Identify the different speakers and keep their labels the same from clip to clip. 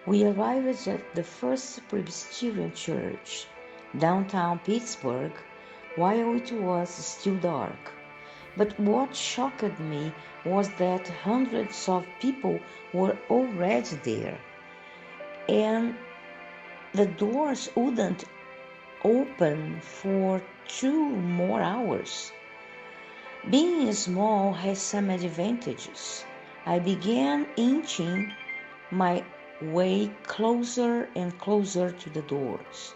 Speaker 1: We arrived at the First Presbyterian Church, downtown Pittsburgh, while it was still dark. But what shocked me was that hundreds of people were already there, and the doors wouldn't open for 2 more hours. Being small has some advantages. I began inching my way closer and closer to the doors,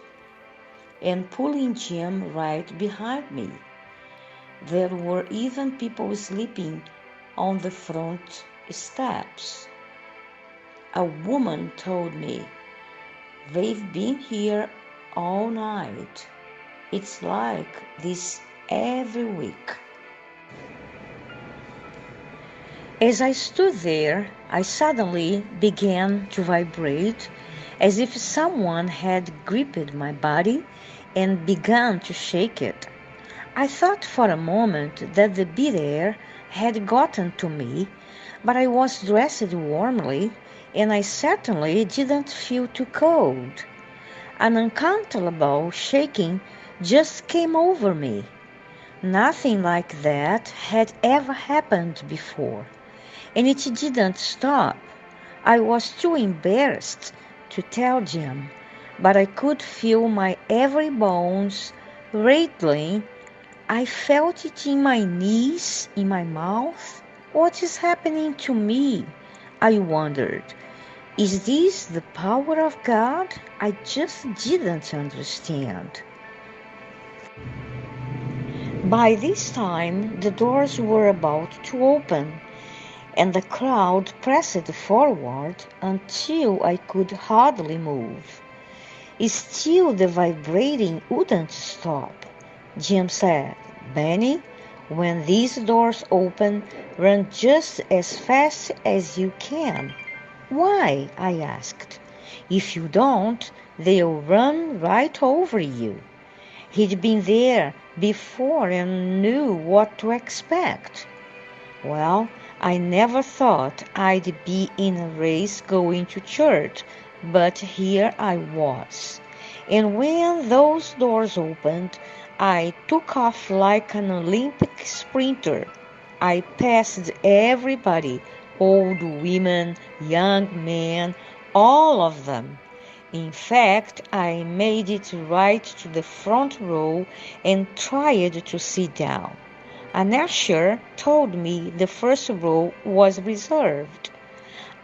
Speaker 1: and pulling Jim right behind me. There were even people sleeping on the front steps. A woman told me, "They've been here all night. It's like this every week." As I stood there, I suddenly began to vibrate as if someone had gripped my body and begun to shake it. I thought for a moment that the bid air had gotten to me, but I was dressed warmly, and I certainly didn't feel too cold. An uncomfortable shaking just came over me. Nothing like that had ever happened before, and it didn't stop. I was too embarrassed to tell Jim, but I could feel my every bones rattling. I felt it in my knees, in my mouth. What is happening to me? I wondered. Is this the power of God? I just didn't understand. By this time, the doors were about to open, and the crowd pressed forward until I could hardly move. Still, the vibrating wouldn't stop. Jim said, "Benny, when these doors open, run just as fast as you can." "Why?" I asked. "If you don't, they'll run right over you." He'd been there before and knew what to expect. Well, I never thought I'd be in a race going to church, but here I was. And when those doors opened, I took off like an Olympic sprinter. I passed everybody, old women, young men, all of them. In fact, I made it right to the front row and tried to sit down. An usher told me the first row was reserved.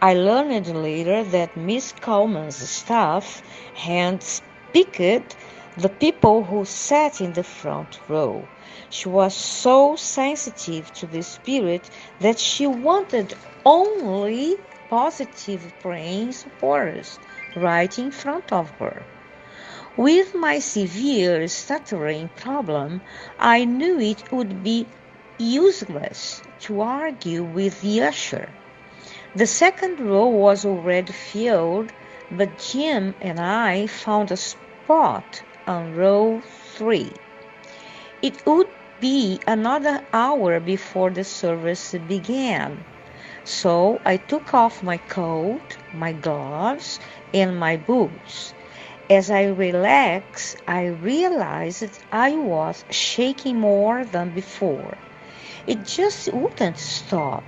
Speaker 1: I learned later that Miss Coleman's staff hand-picked the people who sat in the front row. She was so sensitive to the spirit that she wanted only positive praying supporters right in front of her. With my severe stuttering problem, I knew it would be useless to argue with the usher. The second row was already filled, but Jim and I found a spot on row 3. It would be another hour before the service began, so I took off my coat, my gloves, and my boots. As I relaxed, I realized I was shaking more than before. It just wouldn't stop.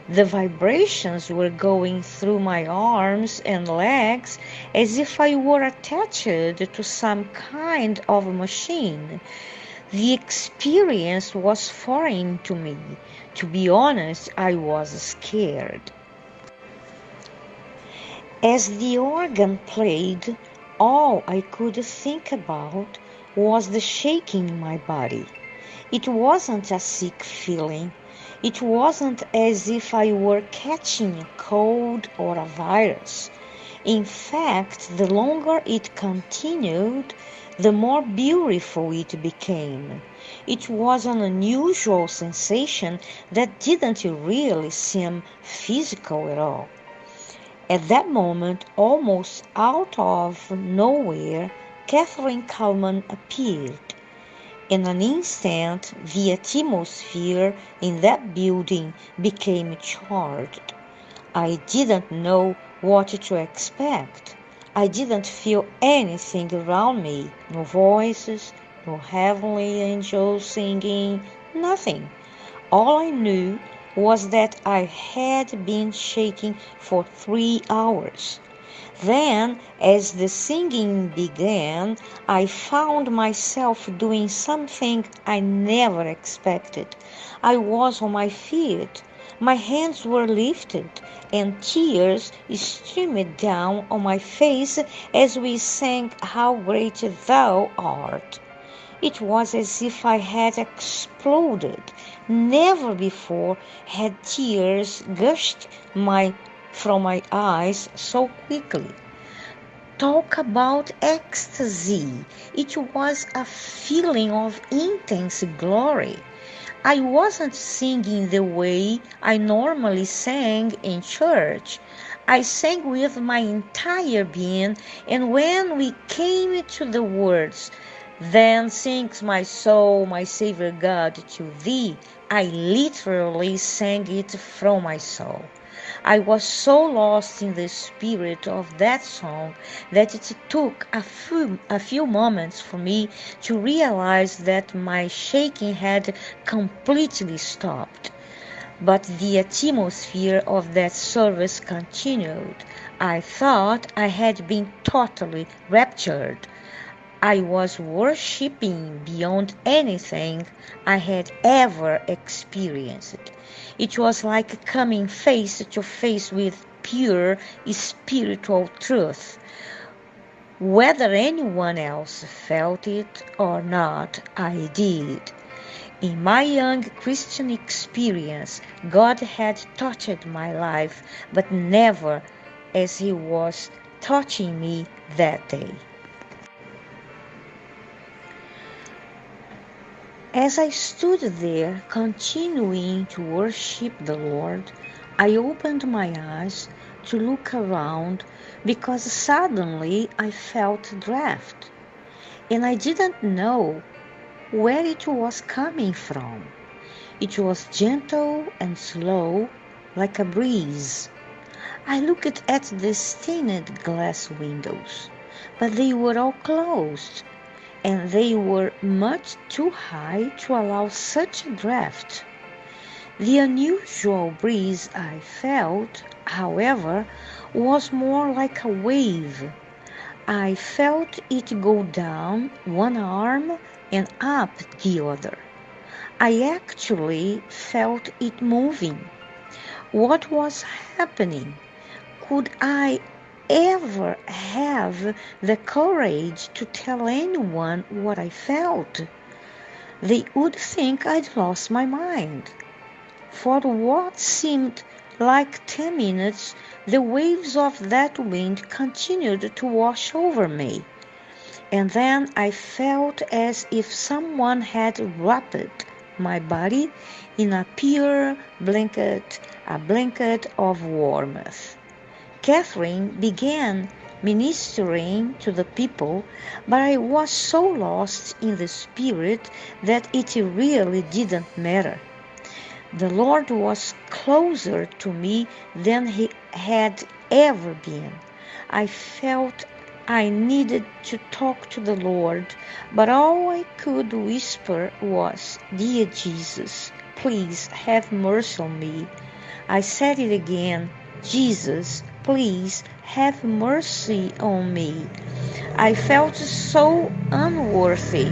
Speaker 1: The vibrations were going through my arms and legs as if I were attached to some kind of machine. The experience was foreign to me. To be honest, I was scared. As the organ played, all I could think about was the shaking in my body. It wasn't a sick feeling. It wasn't as if I were catching a cold or a virus. In fact, the longer it continued, the more beautiful it became. It was an unusual sensation that didn't really seem physical at all. At that moment, almost out of nowhere, Catherine Kalman appeared. In an instant, the atmosphere in that building became charged. I didn't know what to expect. I didn't feel anything around me, no voices, no heavenly angels singing, nothing. All I knew was that I had been shaking for 3 hours. Then, as the singing began, I found myself doing something I never expected. I was on my feet. My hands were lifted, and tears streamed down on my face as we sang How Great Thou Art. It was as if I had exploded. Never before had tears gushed from my eyes so quickly. Talk about ecstasy. It was a feeling of intense glory. I wasn't singing the way I normally sang in church. I sang with my entire being, and when we came to the words, "Then sings my soul, my Savior God, to thee," I literally sang it from my soul. I was so lost in the spirit of that song that it took a few moments for me to realize that my shaking had completely stopped. But the atmosphere of that service continued. I thought I had been totally raptured. I was worshiping beyond anything I had ever experienced. It was like coming face to face with pure spiritual truth. Whether anyone else felt it or not, I did. In my young Christian experience, God had touched my life, but never as He was touching me that day. As I stood there, continuing to worship the Lord, I opened my eyes to look around because suddenly I felt a draft, and I didn't know where it was coming from. It was gentle and slow, like a breeze. I looked at the stained glass windows, but they were all closed, and they were much too high to allow such a draft. The unusual breeze I felt, however, was more like a wave. I felt it go down one arm and up the other. I actually felt it moving. What was happening? Could I ever have the courage to tell anyone what I felt? They would think I'd lost my mind. For what seemed like 10 minutes, the waves of that wind continued to wash over me. And then I felt as if someone had wrapped my body in a pure blanket, a blanket of warmth. Catherine began ministering to the people, but I was so lost in the spirit that it really didn't matter. The Lord was closer to me than He had ever been. I felt I needed to talk to the Lord, but all I could whisper was, "Dear Jesus, please have mercy on me." I said it again, "Jesus, please have mercy on me." I felt so unworthy.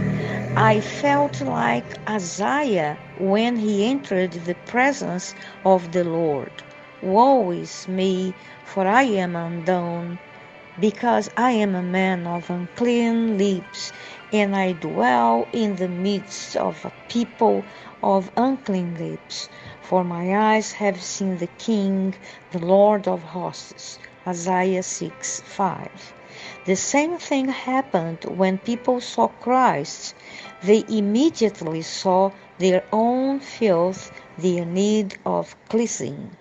Speaker 1: I felt like Isaiah when he entered the presence of the Lord. "Woe is me, for I am undone, because I am a man of unclean lips, and I dwell in the midst of a people of unclean lips. For my eyes have seen the King, the Lord of hosts." Isaiah 6:5. The same thing happened when people saw Christ. They immediately saw their own filth, their need of cleansing.